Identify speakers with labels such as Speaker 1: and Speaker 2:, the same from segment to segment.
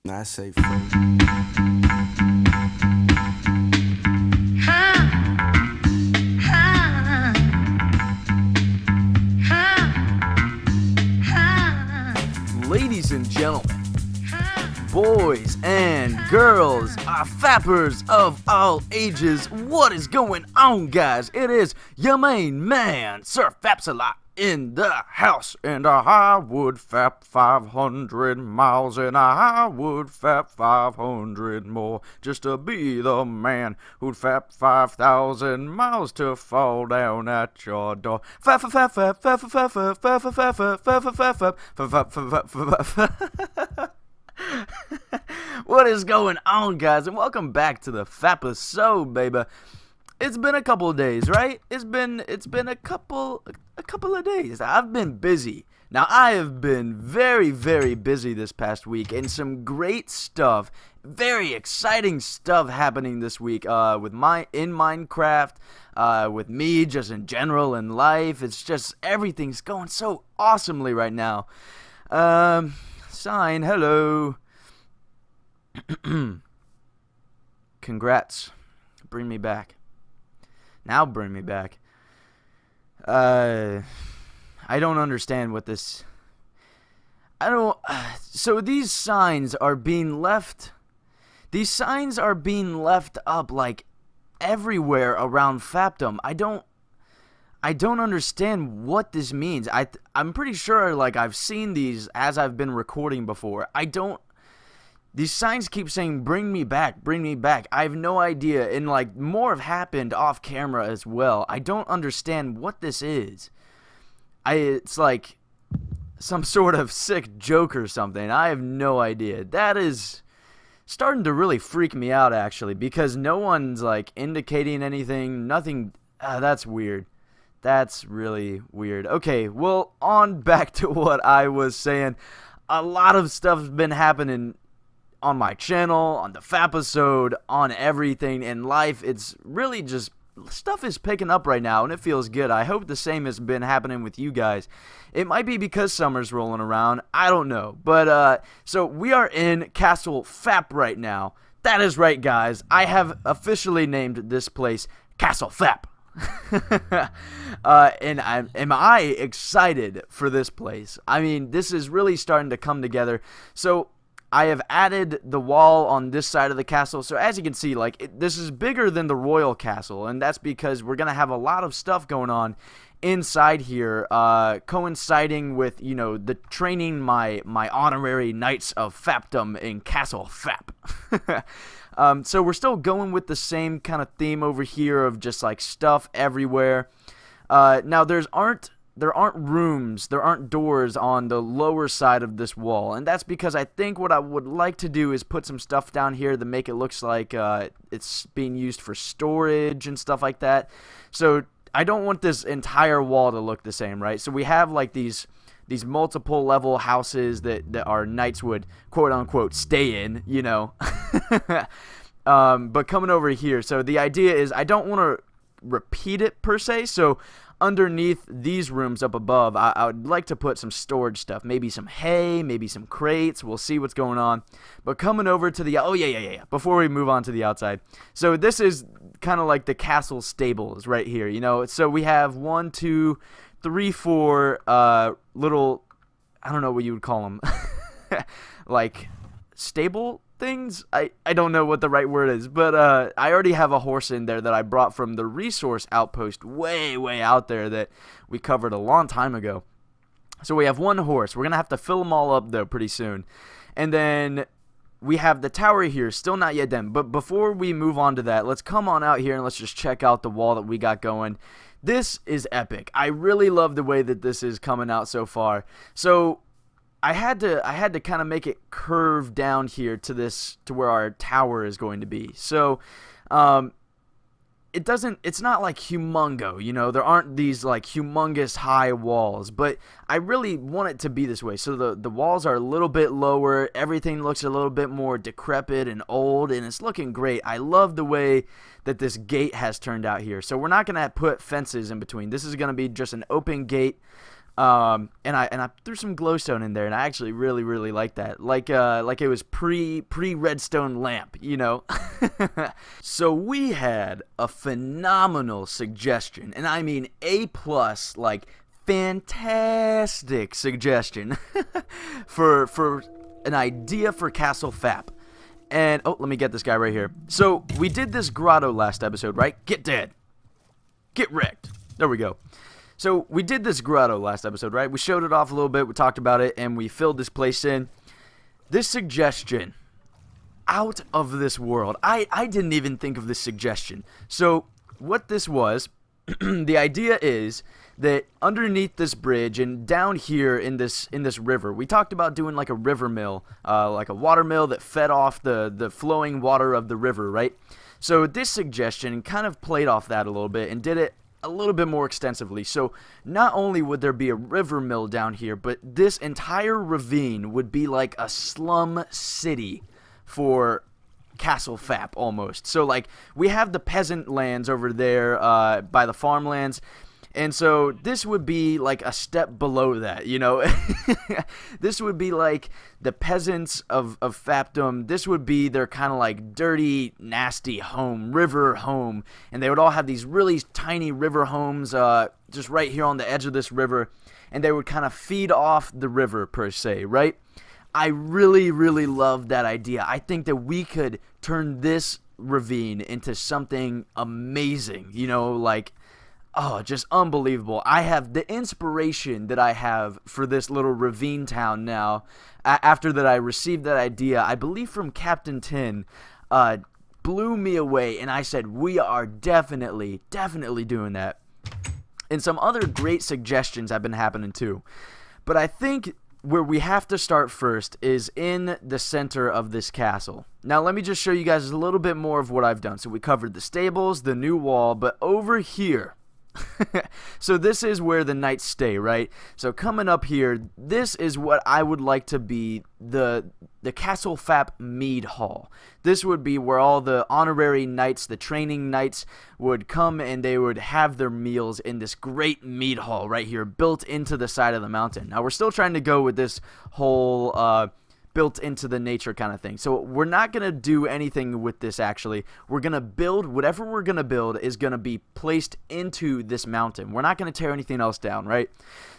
Speaker 1: I say fuck.
Speaker 2: Ladies and gentlemen, boys and girls, fappers of all ages, what is going on, guys? It is your main man, Sir Fapisode, in the house, and I would fap 500 miles, and I would fap 500 more, just to be the man who'd fap 5,000 miles to fall down at your door. Fap, fap, fap, fap, fap, fap, fap, fap, fap, fap, fap, fap, fap, fap, fap. What is going on, guys, and welcome back to the Fapisode, baby. It's been a couple of days, right? It's been a couple of days. I've been busy. Now, I have been very, very busy this past week, and some great stuff, very exciting stuff happening this week with Minecraft, with me just in general in life. It's just everything's going so awesomely right now. Sign, hello. Congrats. Bring me back. Now bring me back. I don't understand what this... So these signs are being left... These signs are being left up, like, everywhere around Fapdom. I don't understand what this means. I'm pretty sure, like, I've seen these as I've been recording before. These signs keep saying, bring me back, bring me back. I have no idea, and, like, more have happened off camera as well. I don't understand what this is. It's like some sort of sick joke or something. I have no idea. That is starting to really freak me out, actually, because no one's, like, indicating anything, nothing. That's weird. That's really weird. Okay, well, on back to what I was saying. A lot of stuff's been happening on my channel, on the Fapisode, on everything in life. It's really just, stuff is picking up right now, and it feels good. I hope the same has been happening with you guys. It might be because summer's rolling around. I don't know. But, so we are in Castle Fap right now. That is right, guys. I have officially named this place Castle Fap. And am I excited for this place? I mean, this is really starting to come together. So I have added the wall on this side of the castle. So as you can see, like, this is bigger than the royal castle, and that's because we're gonna have a lot of stuff going on inside here, coinciding with, you know, the training my honorary knights of Fapdom in Castle Fap. So we're still going with the same kind of theme over here of just, like, stuff everywhere. Now there aren't rooms, there aren't doors on the lower side of this wall, and that's because I think what I would like to do is put some stuff down here to make it look like it's being used for storage and stuff like that. So I don't want this entire wall to look the same, right? So we have, like, these multiple level houses that our knights would quote unquote stay in, you know. But coming over here, so the idea is I don't want to repeat it per se. So underneath these rooms up above, I would like to put some storage stuff, maybe some hay, maybe some crates. We'll see what's going on. But coming over to the, oh yeah, before we move on to the outside, so this is kind of like the castle stables right here, you know. So we have 1, 2, 3, 4 little, I don't know what you would call them, like stable things. I don't know what the right word is, but I already have a horse in there that I brought from the resource outpost way out there that we covered a long time ago. So we have one horse. We're gonna have to fill them all up though pretty soon, and then we have the tower here, still not yet done. But before we move on to that, let's come on out here and let's just check out the wall that we got going. This is epic. I really love the way that this is coming out so far. So I had to kind of make it curve down here to where our tower is going to be. So it's not like humongo, you know. There aren't these like humongous high walls, but I really want it to be this way. So the walls are a little bit lower, everything looks a little bit more decrepit and old, and it's looking great. I love the way that this gate has turned out here. So we're not gonna put fences in between. This is gonna be just an open gate. And I threw some glowstone in there, and I actually really like that, like it was pre redstone lamp, you know. So we had a phenomenal suggestion, and I mean A+, like fantastic suggestion for an idea for Castle Fap. And oh, let me get this guy right here. So we did this grotto last episode, right? Get dead, get wrecked. There we go. So we did this grotto last episode, right? We showed it off a little bit, we talked about it, and we filled this place in. This suggestion, out of this world. I didn't even think of this suggestion. So what this was, the idea is that underneath this bridge and down here in this river, we talked about doing like a river mill, like a water mill that fed off the flowing water of the river, right? So this suggestion kind of played off that a little bit and did it a little bit more extensively. So not only would there be a river mill down here, but this entire ravine would be like a slum city for Castle Fap almost. So like we have the peasant lands over there by the farmlands, and so this would be like a step below that, you know. This would be like the peasants of Fapdom. This would be their kind of like dirty, nasty home, river home. And they would all have these really tiny river homes just right here on the edge of this river. And they would kind of feed off the river per se, right? I really love that idea. I think that we could turn this ravine into something amazing, you know, like, oh, just unbelievable. I have the inspiration that I have for this little ravine town now, after that I received that idea, I believe from Captain Tin, blew me away, and I said, we are definitely doing that. And some other great suggestions have been happening too. But I think where we have to start first is in the center of this castle. Now let me just show you guys a little bit more of what I've done. So we covered the stables, the new wall, but over here, so this is where the knights stay, right? So coming up here, this is what I would like to be the Castle Fap Mead Hall. This would be where all the honorary knights, the training knights, would come and they would have their meals in this great mead hall right here, built into the side of the mountain. Now we're still trying to go with this whole built into the nature kind of thing. So we're not going to do anything with this actually. We're going to build, whatever we're going to build is going to be placed into this mountain. We're not going to tear anything else down, right?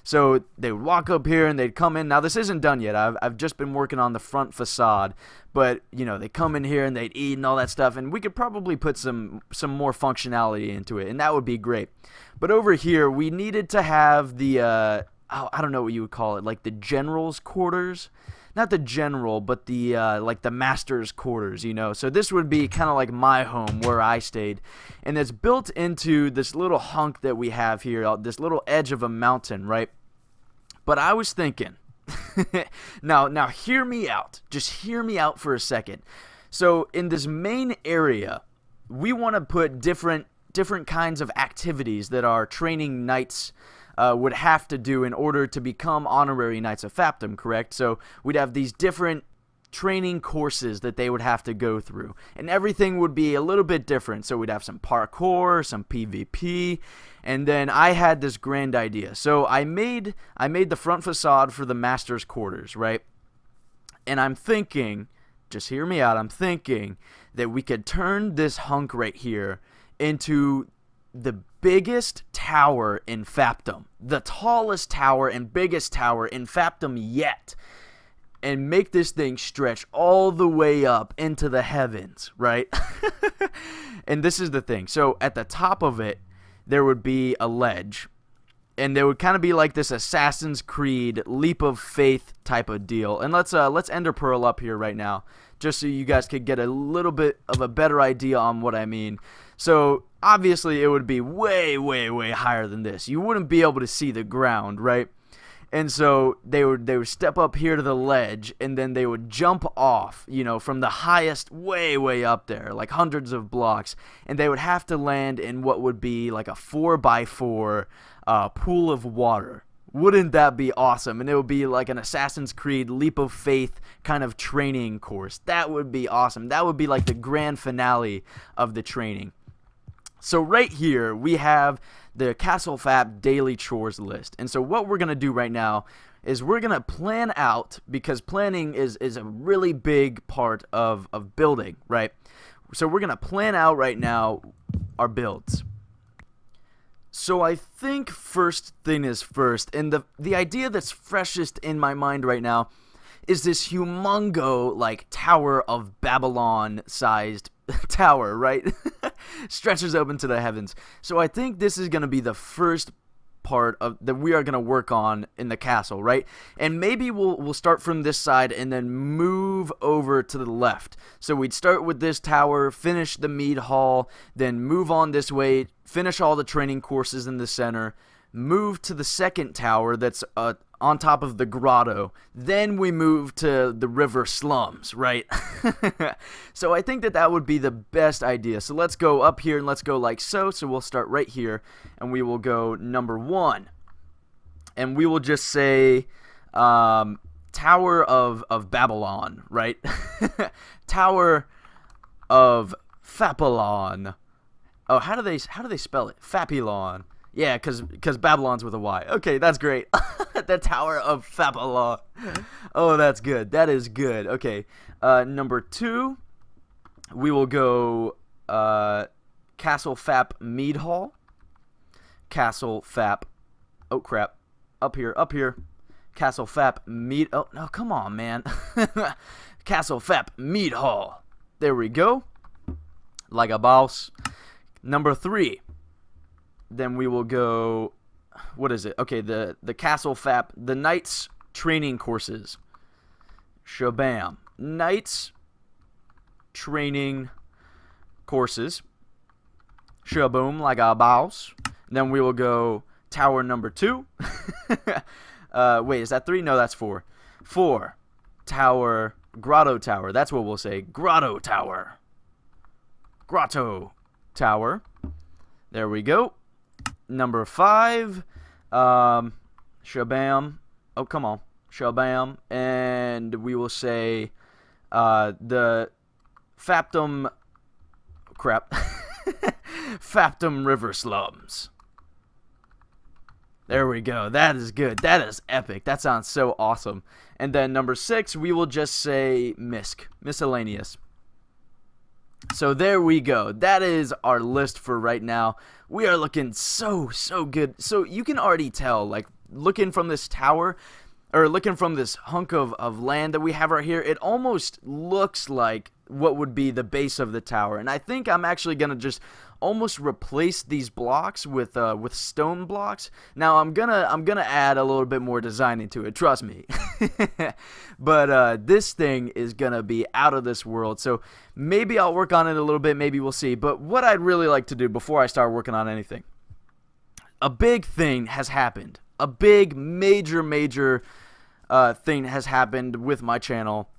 Speaker 2: So they would walk up here and they'd come in. Now this isn't done yet. I've just been working on the front facade, but you know, they come in here and they'd eat and all that stuff, and we could probably put some more functionality into it, and that would be great. But over here, we needed to have the I don't know what you would call it, like the general's quarters. Not the general, but the like the master's quarters, you know. So this would be kind of like my home where I stayed, and it's built into this little hunk that we have here, this little edge of a mountain, right? But I was thinking, now hear me out. Just hear me out for a second. So in this main area, we want to put different kinds of activities that our training knights would have to do in order to become honorary knights of Fapdom, correct? So we'd have these different training courses that they would have to go through, and everything would be a little bit different. So we'd have some parkour, some PvP, and then I had this grand idea. So I made the front facade for the master's quarters, right? And I'm thinking, just hear me out, I'm thinking that we could turn this hunk right here into the biggest tower in Fapdom, the tallest tower and biggest tower in Fapdom yet, and make this thing stretch all the way up into the heavens, right? And this is the thing. So at the top of it, there would be a ledge, and there would kind of be like this Assassin's Creed leap of faith type of deal. And let's Ender Pearl up here right now, just so you guys could get a little bit of a better idea on what I mean. So obviously it would be way higher than this. You wouldn't be able to see the ground, right? And so they would step up here to the ledge, and then they would jump off, you know, from the highest way up there, like hundreds of blocks, and they would have to land in what would be like a 4x4 pool of water. Wouldn't that be awesome? And it would be like an Assassin's Creed leap of faith kind of training course. That would be awesome. That would be like the grand finale of the training. So right here we have the Castle Fap daily chores list. And so what we're going to do right now is we're going to plan out, because planning is a really big part of building, right? So we're going to plan out right now our builds. So I think first thing is first, and the idea that's freshest in my mind right now is this humongo, like, Tower of Babylon sized tower, right? Stretches open to the heavens. So I think this is going to be the first part of that we are going to work on in the castle, right? And maybe we'll start from this side and then move over to the left. So we'd start with this tower, finish the mead hall, then move on this way, finish all the training courses in the center, move to the second tower that's on top of the grotto. Then we move to the river slums, right? So I think that would be the best idea. So let's go up here and let's go like so. So we'll start right here and we will go number 1. And we will just say Tower of Babylon, right? Tower of Fapilon. Oh, how do they spell it? Fapilon. Yeah, because Babylon's with a Y. Okay, that's great. The Tower of Fapilon. Oh, that's good. That is good. Okay, number 2, we will go Castle Fap Mead Hall. Castle Fap. Oh crap! Up here. Castle Fap Mead. Oh no, come on, man. Castle Fap Mead Hall. There we go. Like a boss. Number 3. Then we will go, what is it? Okay, the Castle Fap, the Knights training courses. Shabam. Knights training courses. Shaboom, like a boss. Then we will go tower number 2. Wait, is that 3? No, that's 4. 4. Tower, Grotto Tower. That's what we'll say. Grotto Tower. Grotto Tower. There we go. Number 5, Shabam. Oh, come on. Shabam. And we will say the Faptum. Crap. Faptum River Slums. There we go. That is good. That is epic. That sounds so awesome. And then number 6, we will just say Misc. Miscellaneous. So there we go. That is our list for right now. We are looking so good. So you can already tell, like, looking from this tower, or looking from this hunk of land that we have right here, it almost looks like what would be the base of the tower. And I think I'm actually going to just almost replace these blocks with stone blocks. Now I'm gonna add a little bit more design into it, trust me. But this thing is gonna be out of this world. So maybe I'll work on it a little bit, maybe we'll see. But what I'd really like to do before I start working on anything, a big thing has happened. A big major thing has happened with my channel.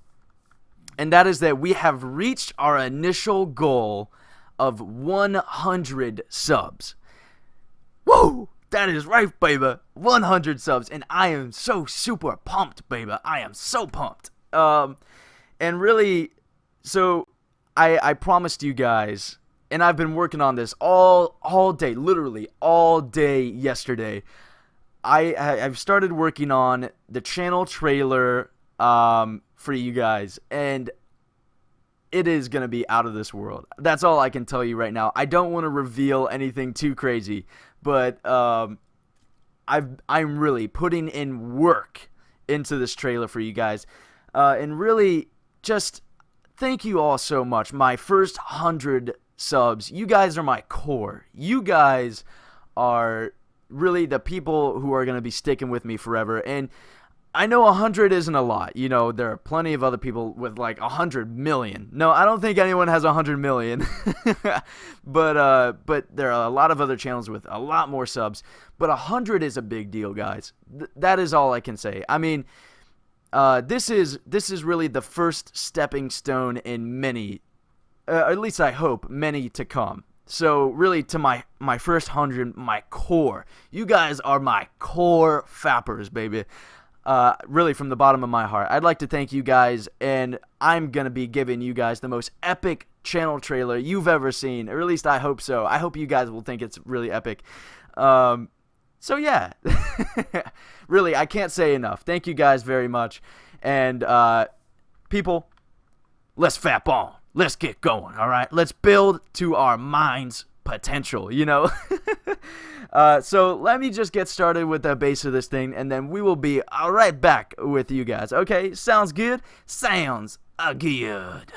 Speaker 2: And that is that we have reached our initial goal of 100 subs. Woo! That is right, baby. 100 subs. And I am so super pumped, baby. I am so pumped. And really, so I promised you guys, and I've been working on this all day, literally all day yesterday. I've started working on the channel trailer for you guys, and it is going to be out of this world. That's all I can tell you right now. I don't want to reveal anything too crazy, but I'm really putting in work into this trailer for you guys. And really, just thank you all so much. My first 100 subs, you guys are my core. You guys are really the people who are going to be sticking with me forever. And I know 100 isn't a lot. You know, there are plenty of other people with like 100 million. No, I don't think anyone has 100 million. But there are a lot of other channels with a lot more subs. But 100 is a big deal, guys. That is all I can say. I mean, this is really the first stepping stone in many, at least I hope, many to come. So really, to my first 100, my core. You guys are my core fappers, baby. Really from the bottom of my heart. I'd like to thank you guys, and I'm going to be giving you guys the most epic channel trailer you've ever seen, or at least I hope so. I hope you guys will think it's really epic. So yeah, really, I can't say enough. Thank you guys very much. And people, let's fap on. Let's get going, all right? Let's build to our mind's potential, you know? So let me just get started with the base of this thing, and then we will be right back with you guys. Okay, sounds good? Sounds good.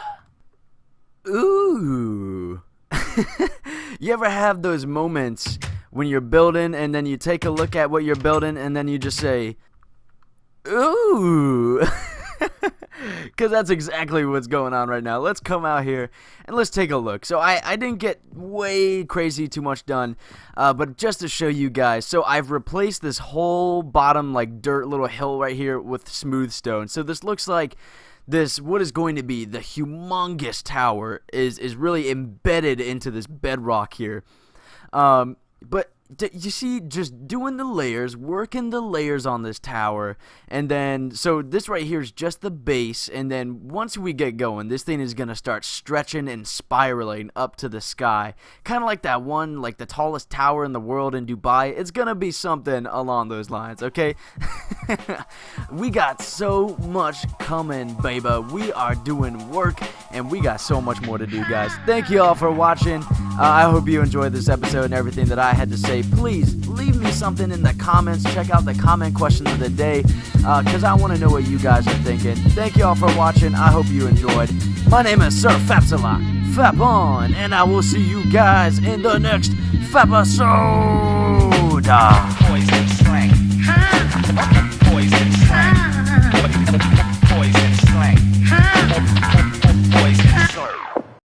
Speaker 2: Ooh. You ever have those moments when you're building and then you take a look at what you're building and then you just say, ooh? Because that's exactly what's going on right now. Let's come out here and let's take a look. So I didn't get way crazy too much done, but just to show you guys, so I've replaced this whole bottom like dirt little hill right here with smooth stone. So this looks like this, what is going to be the humongous tower is really embedded into this bedrock here. But you see, just doing the layers, working the layers on this tower, and then, so this right here is just the base, and then once we get going, this thing is going to start stretching and spiraling up to the sky, kind of like that one, like the tallest tower in the world in Dubai. It's going to be something along those lines, okay? We got so much coming, baby. We are doing work, and we got so much more to do, guys. Thank you all for watching. I hope you enjoyed this episode and everything that I had to say. Please leave me something in the comments. Check out the comment question of the day, because I want to know what you guys are thinking. Thank you all for watching. I hope you enjoyed. My name is Sir Fapisode. Fap on, and I will see you guys in the next Fapisode.